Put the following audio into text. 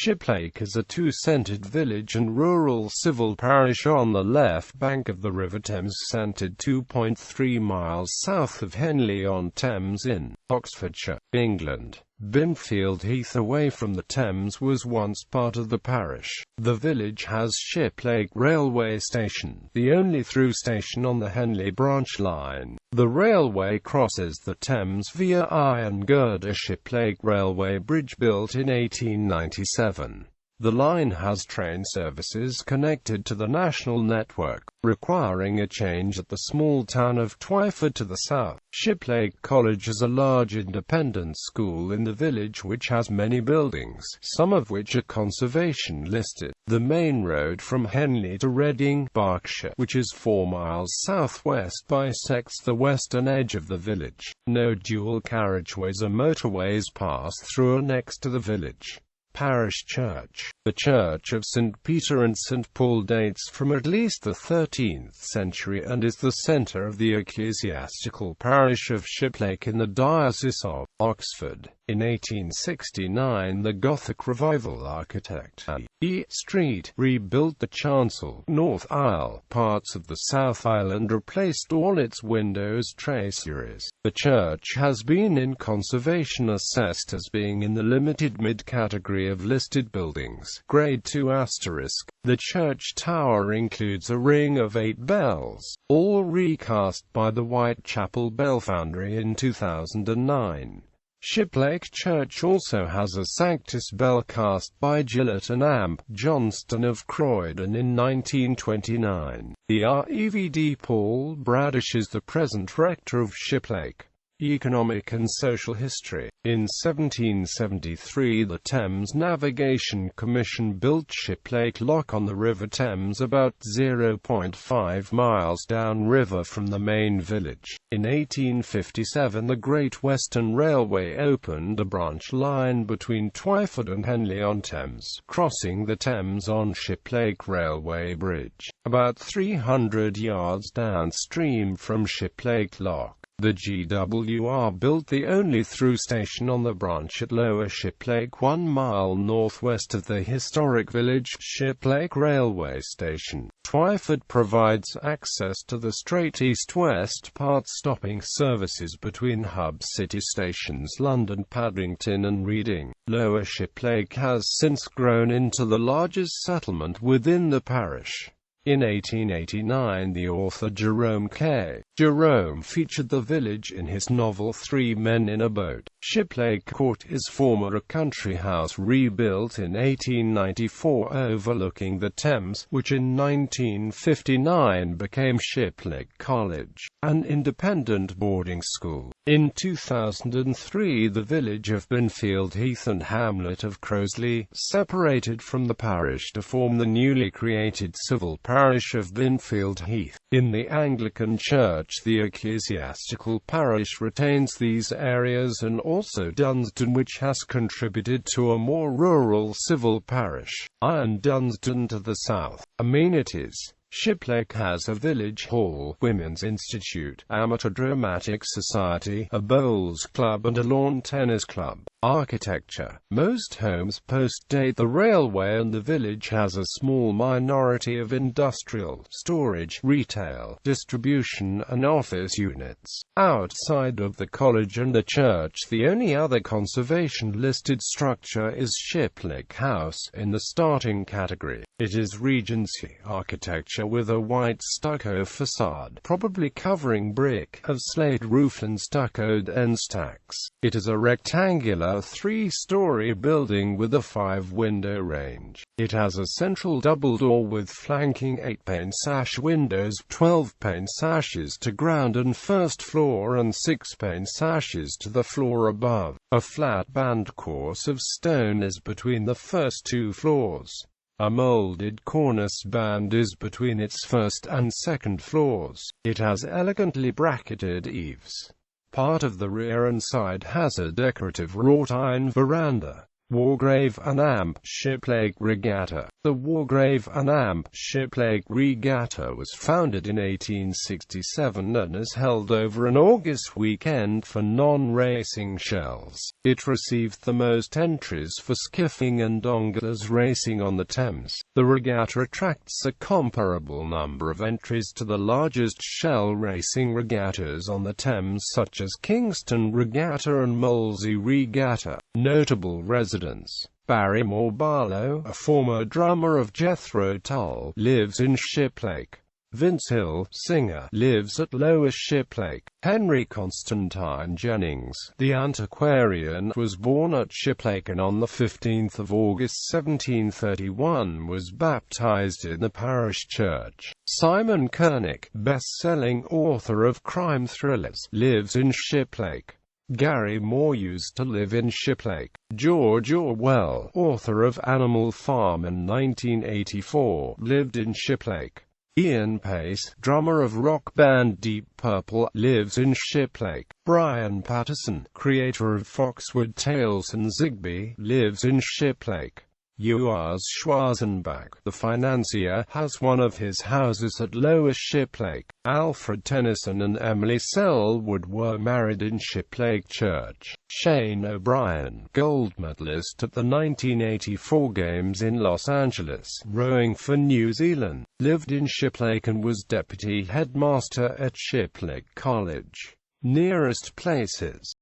Shiplake is a two-centred village and rural civil parish on the left bank of the River Thames, centred 2.3 miles south of Henley-on-Thames in Oxfordshire, England.Binfield Heath. Away from the Thames was once part of the parish. The village has Shiplake Railway Station, the only through station on the Henley Branch Line. The railway crosses the Thames via iron-girder Shiplake Railway Bridge, built in 1897. The line has train services connected to the national network, requiring a change at the small town of Twyford to the south. Shiplake College is a large independent school in the village which has many buildings, some of which are conservation listed. The main road from Henley to Reading, Berkshire, which is 4 miles southwest, bisects the western edge of the village. No dual carriageways or motorways pass through or next to the village. Parish Church. The Church of St. Peter and St. Paul dates from at least the 13th century and is the centre of the ecclesiastical parish of Shiplake in the Diocese of Oxford. In 1869, the Gothic Revival architect E. Street rebuilt the chancel, north aisle, parts of the south aisle, and replaced all its windows traceries. The church has been in conservation, assessed as being in the limited mid-category of listed buildings, Grade 2*. The church tower includes a ring of 8 bells, all recast by the Whitechapel Bell Foundry in 2009. Shiplake Church also has a Sanctus bell cast by Gillett and Amp Johnston of Croydon in 1929. The Rev. Paul Bradish is the present rector of Shiplake. Economic and social history. In 1773, the Thames Navigation Commission built Shiplake Lock on the River Thames, about 0.5 miles downriver from the main village. In 1857, the Great Western Railway opened a branch line between Twyford and Henley-on-Thames, crossing the Thames on Shiplake Railway Bridge, about 300 yards downstream from Shiplake Lock. The GWR built the only through station on the branch at Lower Shiplake, 1 mile northwest of the historic village. Shiplake Railway Station. Twyford provides access to the straight east-west path, stopping services between hub city stations London, Paddington and Reading. Lower Shiplake has since grown into the largest settlement within the parish. In 1889, the author Jerome K. Jerome featured the village in his novel 3 Men in a Boat. Shiplake Court is former a country house rebuilt in 1894 overlooking the Thames, which in 1959 became Shiplake College, an independent boarding school. In 2003, the village of Binfield Heath and hamlet of Crosley separated from the parish to form the newly created civil parish of Binfield Heath. In the Anglican Church, the ecclesiastical parish retains these areas, and also Dunsdon, which has contributed to a more rural civil parish. Iron-Dunsdon to the south. Amenities. Shiplake has a village hall, women's institute, amateur dramatic society, a bowls club and a lawn tennis club. Architecture. Most homes post-date the railway, and the village has a small minority of industrial, storage, retail, distribution and office units. Outside of the college and the church, the only other conservation-listed structure is Shiplake House, in the starting category. It is Regency architecture with a white stucco facade, probably covering brick, of slate roof and stuccoed end stacks. It is a rectangular 3-story building with a 5-window range. It has a central double door with flanking 8-pane sash windows, 12-pane sashes to ground and first floor and 6-pane sashes to the floor above. A flat band course of stone is between the first 2 floors. A moulded cornice band is between its first and second floors. It has elegantly bracketed eaves. Part of the rear and side has a decorative wrought iron veranda. Wargrave and Amp Shiplake Regatta. The Wargrave and Amp Shiplake Regatta was founded in 1867 and is held over an August weekend for non-racing shells. It received the most entries for skiffing and donglers racing on the Thames. The regatta attracts a comparable number of entries to the largest shell racing regattas on the Thames, such as Kingston Regatta and Molesey Regatta. Notable residents: Barrymore Barlow, a former drummer of Jethro Tull, lives in Shiplake. Vince Hill, singer, lives at Lower Shiplake. Henry Constantine Jennings, the antiquarian, was born at Shiplake and on 15 August 1731 was baptized in the parish church. Simon Kernick, best-selling author of crime thrillers, lives in Shiplake. Gary Moore used to live in Shiplake. George Orwell, author of Animal Farm in 1984, lived in Shiplake. Ian Pace, drummer of rock band Deep Purple, lives in Shiplake. Brian Patterson, creator of Foxwood Tales and Zigbee, lives in Shiplake. Urs Schwarzenbach, the financier, has one of his houses at Lower Shiplake. Alfred Tennyson and Emily Selwood were married in Shiplake Church. Shane O'Brien, gold medalist at the 1984 Games in Los Angeles, rowing for New Zealand, lived in Shiplake and was deputy headmaster at Shiplake College. Nearest places: